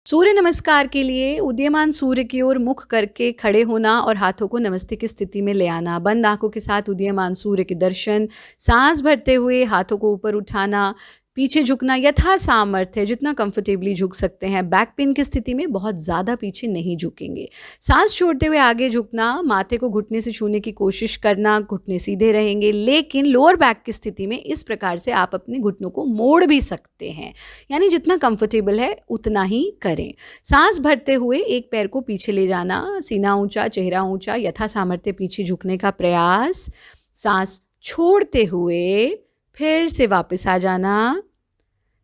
सूर्य नमस्कार के लिए उदीयमान सूर्य की ओर मुख करके खड़े होना और हाथों को नमस्ते की स्थिति में ले आना। बंद आंखों के साथ उदीयमान सूर्य के दर्शन, सांस भरते हुए हाथों को ऊपर उठाना, पीछे झुकना यथा सामर्थ्य जितना कंफर्टेबली झुक सकते हैं। बैक पेन की स्थिति में बहुत ज़्यादा पीछे नहीं झुकेंगे। सांस छोड़ते हुए आगे झुकना, माथे को घुटने से छूने की कोशिश करना, घुटने सीधे रहेंगे, लेकिन लोअर बैक की स्थिति में इस प्रकार से आप अपने घुटनों को मोड़ भी सकते हैं, यानी जितना कंफर्टेबल है उतना ही करें। सांस भरते हुए एक पैर को पीछे ले जाना, सीना ऊंचा, चेहरा ऊंचा, यथा सामर्थ्य पीछे झुकने का प्रयास। सांस छोड़ते हुए फिर से वापस आ जाना।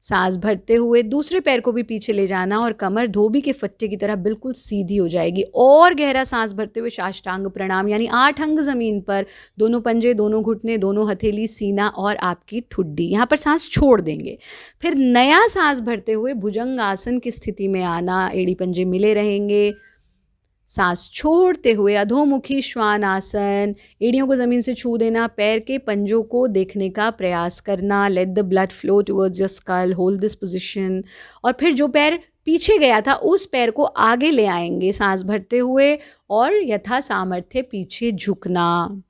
सांस भरते हुए दूसरे पैर को भी पीछे ले जाना और कमर धोबी के फट्टे की तरह बिल्कुल सीधी हो जाएगी। और गहरा सांस भरते हुए साष्टांग प्रणाम, यानी 8 अंग जमीन पर, दोनों पंजे, दोनों घुटने, दोनों हथेली, सीना और आपकी ठुड्डी, यहाँ पर सांस छोड़ देंगे। फिर नया सांस भरते हुए भुजंग आसन की स्थिति में आना, एड़ी पंजे मिले रहेंगे। सांस छोड़ते हुए अधोमुखी श्वान आसन, एड़ियों को ज़मीन से छू देना, पैर के पंजों को देखने का प्रयास करना। Let the blood flow towards your skull, hold this position. और फिर जो पैर पीछे गया था उस पैर को आगे ले आएंगे सांस भरते हुए और यथा सामर्थ्य पीछे झुकना।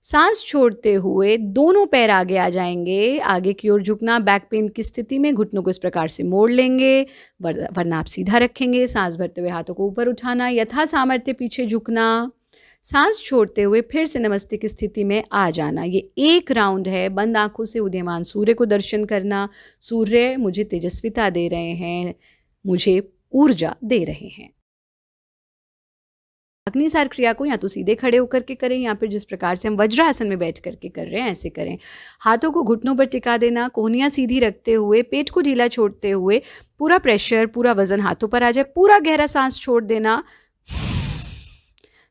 सांस छोड़ते हुए दोनों पैर आगे आ जाएंगे, आगे की ओर झुकना। बैक पेन की स्थिति में घुटनों को इस प्रकार से मोड़ लेंगे, वरना आप सीधा रखेंगे। सांस भरते हुए हाथों को ऊपर उठाना, यथा सामर्थ्य पीछे झुकना। सांस छोड़ते हुए फिर से नमस्ते की स्थिति में आ जाना। ये एक राउंड है। बंद आंखों से उदीयमान सूर्य को दर्शन करना। सूर्य मुझे तेजस्विता दे रहे हैं, मुझे ऊर्जा दे रहे हैं। अग्निसार क्रिया को या तो सीधे खड़े होकर के करें या फिर जिस प्रकार से हम वज्रासन में बैठ करके कर रहे हैं ऐसे करें। हाथों को घुटनों पर टिका देना, कोहनियाँ सीधी रखते हुए, पेट को ढीला छोड़ते हुए, पूरा प्रेशर, पूरा वजन हाथों पर आ जाए। पूरा गहरा सांस छोड़ देना,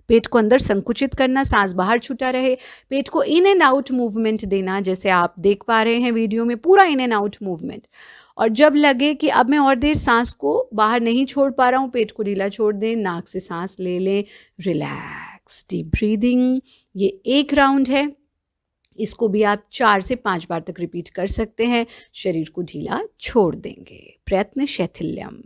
पेट को अंदर संकुचित करना, सांस बाहर छूटा रहे। पेट को इन एंड आउट मूवमेंट देना, जैसे आप देख पा रहे हैं वीडियो में, पूरा इन एंड आउट मूवमेंट। और जब लगे कि अब मैं और देर सांस को बाहर नहीं छोड़ पा रहा हूँ, पेट को ढीला छोड़ दें, नाक से सांस ले लें, रिलैक्स, डीप ब्रीदिंग। ये एक राउंड है, इसको भी आप 4 से 5 बार तक रिपीट कर सकते हैं। शरीर को ढीला छोड़ देंगे। प्रयत्न शैथिल्यम।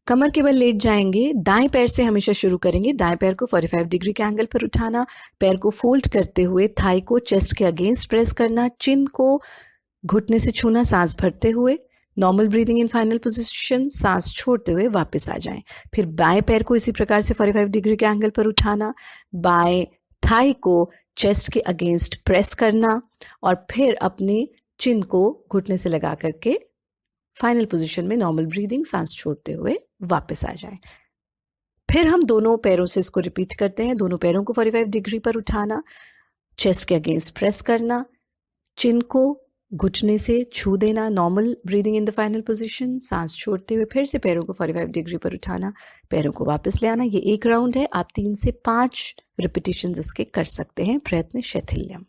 कमर के बल लेट जाएंगे, दाएं पैर से हमेशा शुरू करेंगे। दाएं पैर को 45 डिग्री के एंगल पर उठाना, पैर को फोल्ड करते हुए थाई को चेस्ट के अगेंस्ट प्रेस करना, चिन को घुटने से छूना सांस भरते हुए। Normal breathing in final position. सांस छोड़ते हुए वापस आ जाएं। फिर बाएं पैर को इसी प्रकार से 45 डिग्री के एंगल पर उठाना, बाएं थाई को चेस्ट के अगेंस्ट प्रेस करना और फिर अपने चिन को घुटने से लगा करके फाइनल पोजीशन में नॉर्मल ब्रीदिंग, सांस छोड़ते हुए वापस आ जाएं। फिर हम दोनों पैरों से इसको रिपीट करते हैं। दोनों पैरों को 45 डिग्री पर उठाना, चेस्ट के अगेंस्ट प्रेस करना, चिन को घुटने से छू देना, normal breathing in the final position, सांस छोड़ते हुए फिर से पैरों को 45 डिग्री पर उठाना, पैरों को वापस ले आना। ये एक राउंड है। आप 3 से 5 रिपीटिशंस इसके कर सकते हैं। प्रयत्न शैथिल्यम।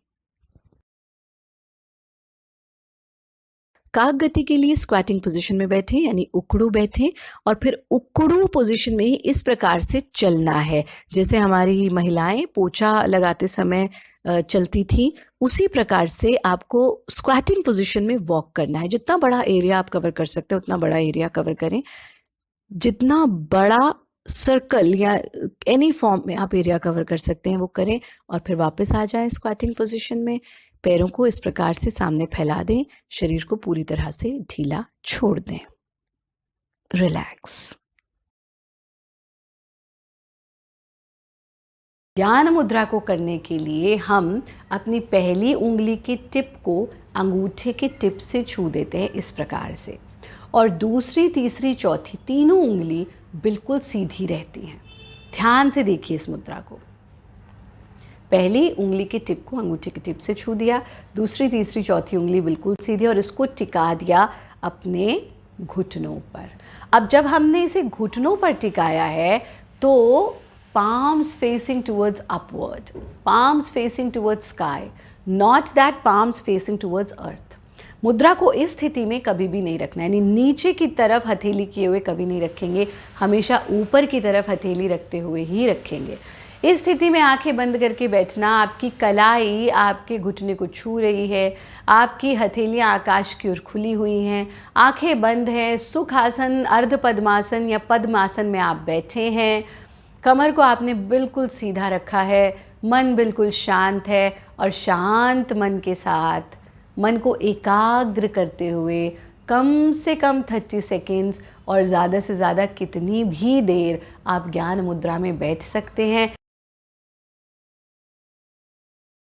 काक गति के लिए स्क्वाटिंग पोजीशन में बैठें, यानी उकड़ू बैठें और फिर उकड़ू पोजीशन में ही इस प्रकार से चलना है जैसे हमारी महिलाएं पोछा लगाते समय चलती थी। उसी प्रकार से आपको स्क्वाटिंग पोजीशन में वॉक करना है। जितना बड़ा एरिया आप कवर कर सकते हैं उतना बड़ा एरिया कवर करें। जितना बड़ा सर्कल या एनी फॉर्म में आप एरिया कवर कर सकते हैं वो करें और फिर वापस आ जाएं स्क्वाटिंग पोजीशन में। पैरों को इस प्रकार से सामने फैला दें, शरीर को पूरी तरह से ढीला छोड़ दें। रिलैक्स। ज्ञान मुद्रा को करने के लिए हम अपनी पहली उंगली की टिप को अंगूठे के टिप से छू देते हैं इस प्रकार से, और दूसरी, तीसरी, चौथी तीनों उंगली बिल्कुल सीधी रहती हैं। ध्यान से देखिए इस मुद्रा को। पहली उंगली की टिप को अंगूठे की टिप से छू दिया, दूसरी, तीसरी, चौथी उंगली बिल्कुल सीधी और इसको टिका दिया अपने घुटनों पर। अब जब हमने इसे घुटनों पर टिकाया है तो palms facing towards upward, palms facing towards sky, not that palms facing towards earth. मुद्रा को इस स्थिति में कभी भी नहीं रखना, यानी नीचे की तरफ हथेली किए हुए कभी नहीं रखेंगे, हमेशा ऊपर की तरफ हथेली रखते हुए ही रखेंगे। इस स्थिति में आंखें बंद करके बैठना, आपकी कलाई आपके घुटने को छू रही है, आपकी हथेलियां आकाश की ओर खुली हुई हैं, आंखें बंद हैं, सुखासन, अर्ध पद्मासन या पद्मासन में आप बैठे हैं। कमर को आपने बिल्कुल सीधा रखा है, मन बिल्कुल शांत है और शांत मन के साथ मन को एकाग्र करते हुए कम से कम 30 सेकेंड्स और ज़्यादा से ज़्यादा कितनी भी देर आप ज्ञान मुद्रा में बैठ सकते हैं।